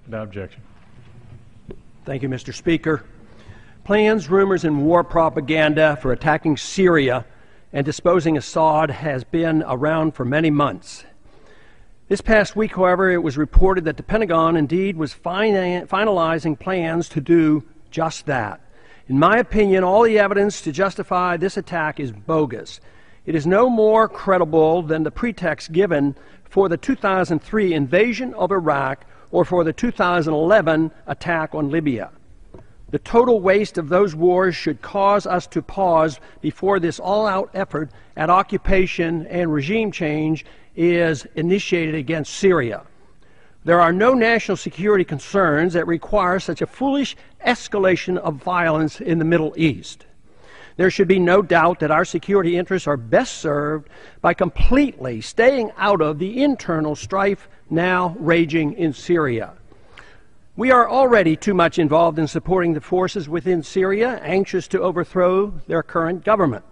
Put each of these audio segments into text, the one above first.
Without objection. Thank you, Mr. Speaker. Plans, rumors, and war propaganda for attacking Syria and disposing Assad has been around for many months. This past week, however, it was reported that the Pentagon indeed was finalizing plans to do just that. In my opinion, all the evidence to justify this attack is bogus. It is no more credible than the pretext given for the 2003 invasion of Iraq or for the 2011 attack on Libya. The total waste of those wars should cause us to pause before this all-out effort at occupation and regime change is initiated against Syria. There are no national security concerns that require such a foolish escalation of violence in the Middle East. There should be no doubt that our security interests are best served by completely staying out of the internal strife now raging in Syria. We are already too much involved in supporting the forces within Syria, anxious to overthrow their current government.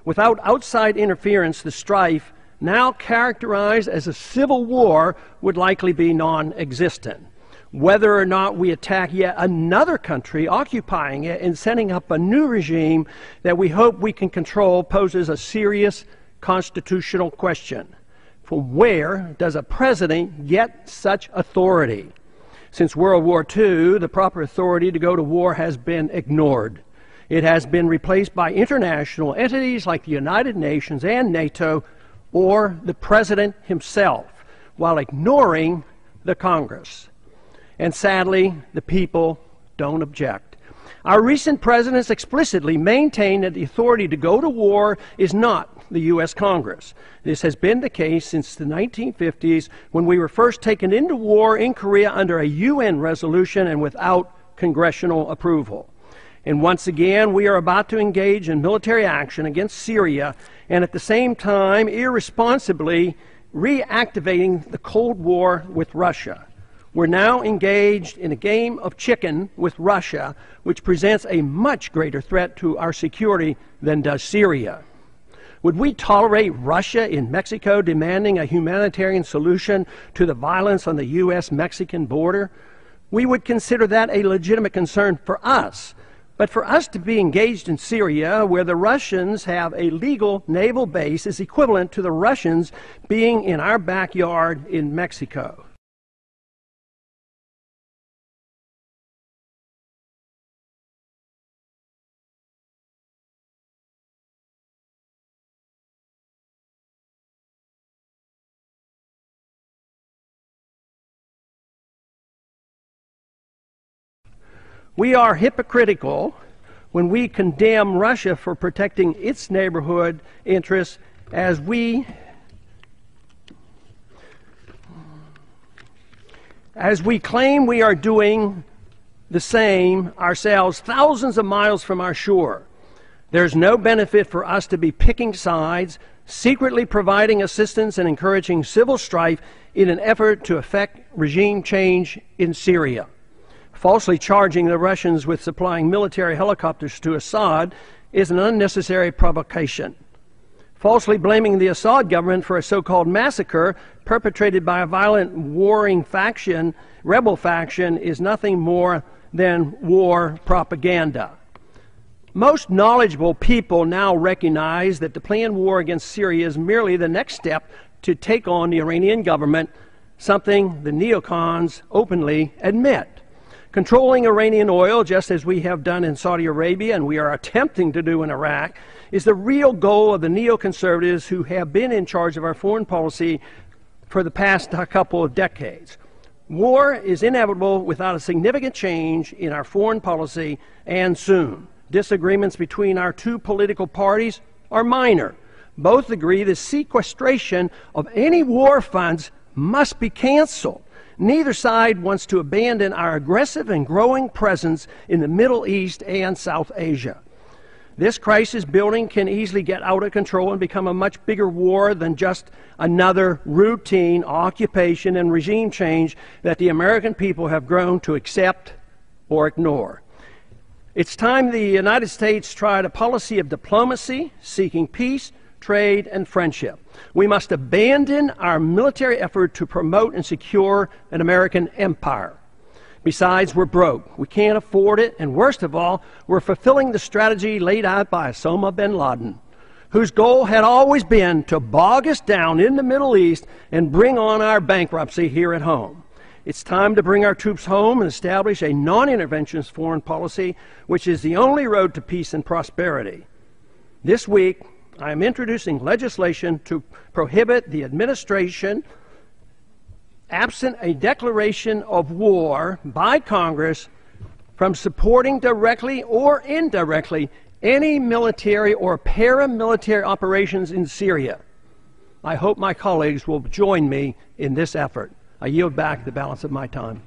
Without outside interference, the strife, now characterized as a civil war, would likely be non-existent. Whether or not we attack yet another country occupying it and setting up a new regime that we hope we can control poses a serious constitutional question. From where does a president get such authority? Since World War II, the proper authority to go to war has been ignored. It has been replaced by international entities like the United Nations and NATO, or the president himself, while ignoring the Congress. And sadly, the people don't object. Our recent presidents explicitly maintain that the authority to go to war is not the U.S. Congress. This has been the case since the 1950s, when we were first taken into war in Korea under a UN resolution and without congressional approval. And once again, we are about to engage in military action against Syria and at the same time irresponsibly reactivating the Cold War with Russia. We're now engaged in a game of chicken with Russia, which presents a much greater threat to our security than does Syria. Would we tolerate Russia in Mexico demanding a humanitarian solution to the violence on the U.S.-Mexican border? We would consider that a legitimate concern for us. But for us to be engaged in Syria, where the Russians have a legal naval base, is equivalent to the Russians being in our backyard in Mexico. We are hypocritical when we condemn Russia for protecting its neighborhood interests as we claim we are doing the same ourselves thousands of miles from our shore. There's no benefit for us to be picking sides, secretly providing assistance and encouraging civil strife in an effort to effect regime change in Syria. Falsely charging the Russians with supplying military helicopters to Assad is an unnecessary provocation. Falsely blaming the Assad government for a so-called massacre perpetrated by a violent warring faction, rebel faction, is nothing more than war propaganda. Most knowledgeable people now recognize that the planned war against Syria is merely the next step to take on the Iranian government, something the neocons openly admit. Controlling Iranian oil, just as we have done in Saudi Arabia and we are attempting to do in Iraq, is the real goal of the neoconservatives who have been in charge of our foreign policy for the past couple of decades. War is inevitable without a significant change in our foreign policy, and soon. Disagreements between our two political parties are minor. Both agree the sequestration of any war funds must be canceled. Neither side wants to abandon our aggressive and growing presence in the Middle East and South Asia. This crisis building can easily get out of control and become a much bigger war than just another routine occupation and regime change that the American people have grown to accept or ignore. It's time the United States tried a policy of diplomacy, seeking peace, trade, and friendship. We must abandon our military effort to promote and secure an American empire. Besides, we're broke. We can't afford it. And worst of all, we're fulfilling the strategy laid out by Osama bin Laden, whose goal had always been to bog us down in the Middle East and bring on our bankruptcy here at home. It's time to bring our troops home and establish a non-interventionist foreign policy, which is the only road to peace and prosperity. This week, I am introducing legislation to prohibit the administration, absent a declaration of war by Congress, from supporting directly or indirectly any military or paramilitary operations in Syria. I hope my colleagues will join me in this effort. I yield back the balance of my time.